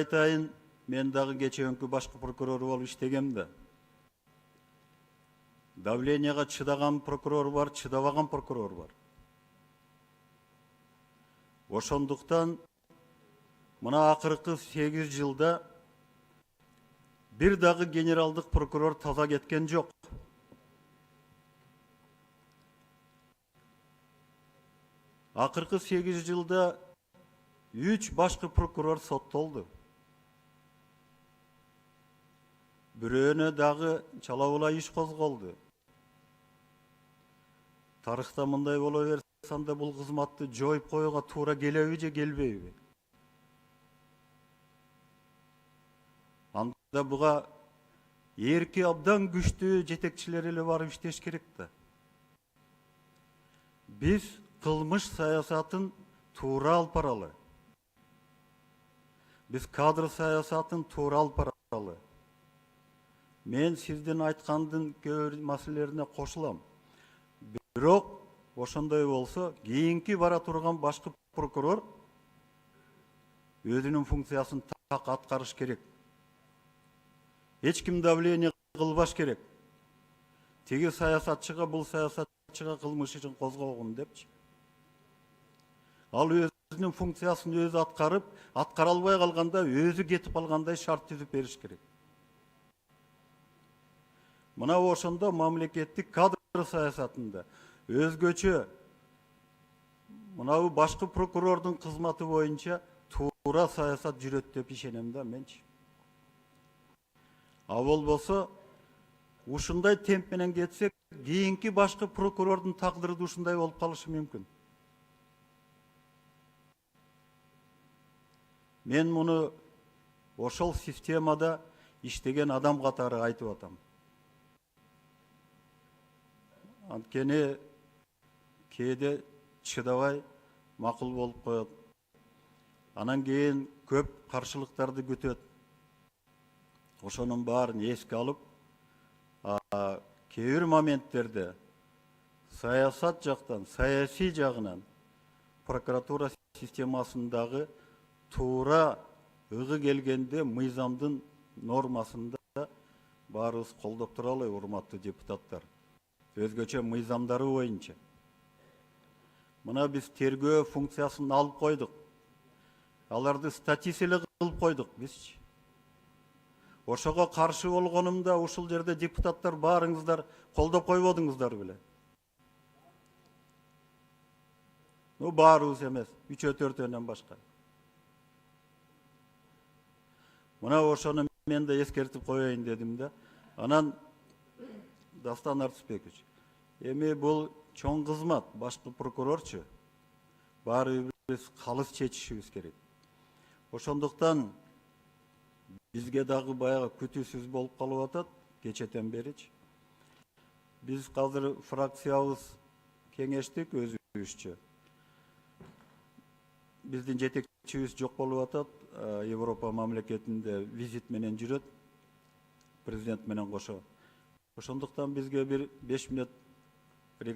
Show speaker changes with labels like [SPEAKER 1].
[SPEAKER 1] айтайын, мен дагы кечээкү башкы прокурор болуп иштегем да. Давленияга чыдаган прокурор бар, чыдабаган прокурор бар. Ошондуктан мына акыркы 8 жылда бир дагы генералдык прокурор таза кеткен жок. Акыркы 8 жылда 3 башкы прокурор соттолду. Бирөөнө дагы чала-була иш козголду. Тарыхта мындай боло берсем да бул кызматты жоюп коюуга туура келеби же келбейби? Анда буга эрки абдан күчтүү жетекчилер эле барып иштеш керек да. Биз кылмыш саясатын туура алып баралы. Биз кадр саясатын туура алып баралы. Мен сиздин айткандын көп маселелерине кошулам. Бирок ошондой болсо, кийинки бара турган башкы прокурор өзүнүн функциясын так аткарыш керек. Эч ким давление кылбаш керек. Теги саясатчыга бул саясатчыга кылмыш ишин козгогун депчи. Ал өзүнүн функциясын өзү аткарып, аткара албай калганда өзү кетип калгандай шарт түзүп бериш керек. Мына ошондо мамлекеттик кадр саясатында өзгөчө мынабу башкы прокурордун кызматы боюнча туура саясат жүрөт деп ишенем да менчи. А болбосо ушундай темп менен кетсек, кийинки башкы прокурордун тагдыры да ушундай болуп калышы мүмкүн. Мен муну ошол системада иштеген адам катары айтып атам. Анткени кээде чыдабай макул болуп коет. Анан кийин көп каршылыктарды күтөт. Ошонун баарын эске алып, кээ бир моменттерде саясат жактан, саясий жагынан прокуратура системасындагы туура ыгы келгенде мыйзамдын нормасында баарыбыз колдоп туралы, урматтуу депутаттар. Өзгөчө мыйзамдары боюнча. Мына биз тергөө функциясын алып койдук. Аларды статист эле кылып койдук бизчи. Ошого каршы болгонумда ушул жерде депутаттар баарыңыздар колдоп койбодуңуздар беле? Баарыбыз эмес, 3-4-өн башка. Мына ошону мен да эскертип коеюн дедим да. Анан Дастан Артысбекович, эми бул чоң кызмат, башкы прокурорчу. Баарыбыз калыс чечишибиз керек. Ошондуктан бизге дагы баягы күтүүсүз болуп калып атат, кечетен беричи. Биз азыр фракциябыз кеңештик өзүбүзчө. Биздин жетекчибиз жок болуп атат, Европа мамлекетинде визит менен жүрөт, президент менен кошо. Ошондуктан бизге бир 5 мүнөт